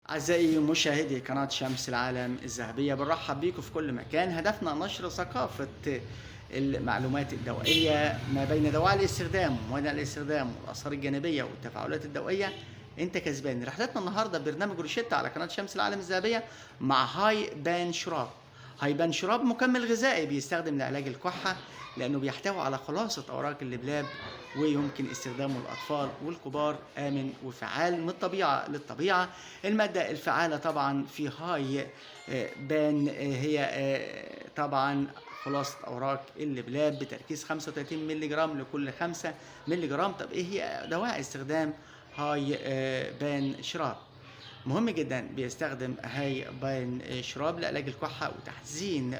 أعزائي مشاهدي قناة شمس العالم الذهبية، بنرحب بيكم في كل مكان. هدفنا نشر ثقافة المعلومات الدوائية ما بين دواعي الاستخدام وموانع الاستخدام والآثار الجانبية والتفاعلات الدوائية. أنت كسبان. رحلتنا النهاردة برنامج روشيتا على قناة شمس العالم الذهبية مع هاي بان شراب. هاي بان شراب مكمل غذائي بيستخدم لعلاج الكحة، لأنه بيحتوي على خلاصة أوراق اللبلاب، ويمكن استخدامه للأطفال والكبار، آمن وفعال من الطبيعة للطبيعة. المادة الفعالة طبعا في هاي بان هي طبعا خلاصة أوراق اللبلاب بتركيز 35 مللي جرام لكل 5 مللي جرام. طب إيه هي دواعي استخدام هاي بان شراب؟ مهم جدا بيستخدم هاي بان شراب لعلاج الكحة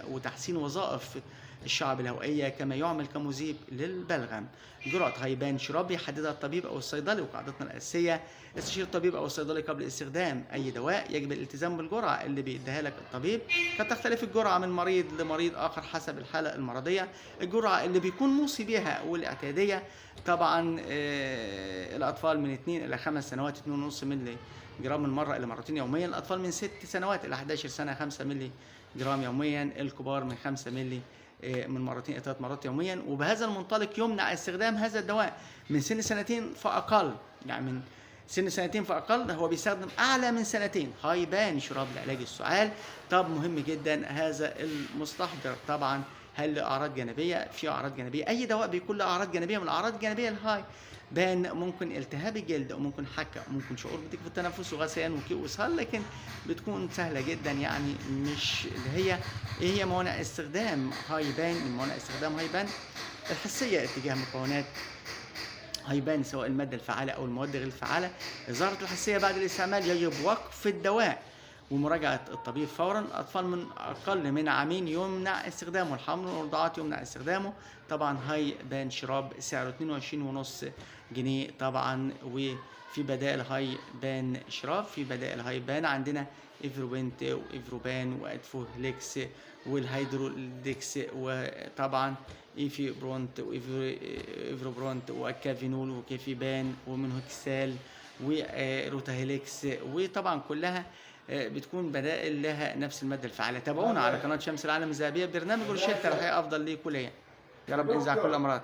وتحسين وظائف الشعب الهوائية، كما يعمل كمذيب للبلغم. جرعة هاي بان شراب يحددها الطبيب أو الصيدلي، وقاعدتنا الأساسية استشير الطبيب أو الصيدلي قبل استخدام أي دواء. يجب الالتزام بالجرعة اللي بيديها لك الطبيب. قد تختلف الجرعة من مريض لمريض آخر حسب الحالة المرضية. الجرعة اللي بيكون موصي بها والاعتيادية طبعا الأطفال من 2 إلى 5 سنوات 2.5 مللي جرام من مرة إلى مرتين يوميا. الأطفال من 6 سنوات إلى 11 سنة 5 مللي جرام يوميا. الكبار من 5 مللي من مرتين إلى 3 مرات يوميا. وبهذا المنطلق يمنع استخدام هذا الدواء من سن سنتين فأقل، يعني من سن سنتين فأقل. هو بيستخدم أعلى من سنتين. هاي بان شراب لعلاج السعال. طب مهم جدا هذا المستحضر طبعا هل له أعراض جانبية؟ في أعراض جانبية. أي دواء بيكون له أعراض جانبية. من الأعراض الجانبية الهاي بان ممكن التهاب الجلد، او ممكن حكه، او ممكن شعور بضيق في التنفس وغثيان وكيء واسهال، لكن بتكون سهله جدا، يعني مش اللي هي. ايه هي موانع استخدام هاي بان؟ من موانع استخدام هاي بان الحساسيه اتجاه مكونات هاي بان سواء الماده الفعاله او المواد غير الفعاله. اظهار الحساسيه بعد الاستعمال يجب وقف الدواء ومراجعة الطبيب فورا. الأطفال من أقل من عامين يمنع استخدامه. الحمل والرضاعات يمنع استخدامه. طبعا هاي بان شراب سعره 22.5 جنيه طبعا. وفي بدائل هاي بان شراب، في بدائل هاي بان عندنا إفروبنت وإفروبان وأدفوليكس والهيدروليكس، وطبعا إيفي برونت وإفروبرونت وكافينول وكيفيبان ومنهكسال وروتاهيليكس. وطبعا كلها بتكون بدائل لها نفس المادة الفعالة. تابعونا على قناة شمس العالم الذهبية برنامج روشيتا، الحياة أفضل ليكم وليا. يا رب انزع كل الأمراض.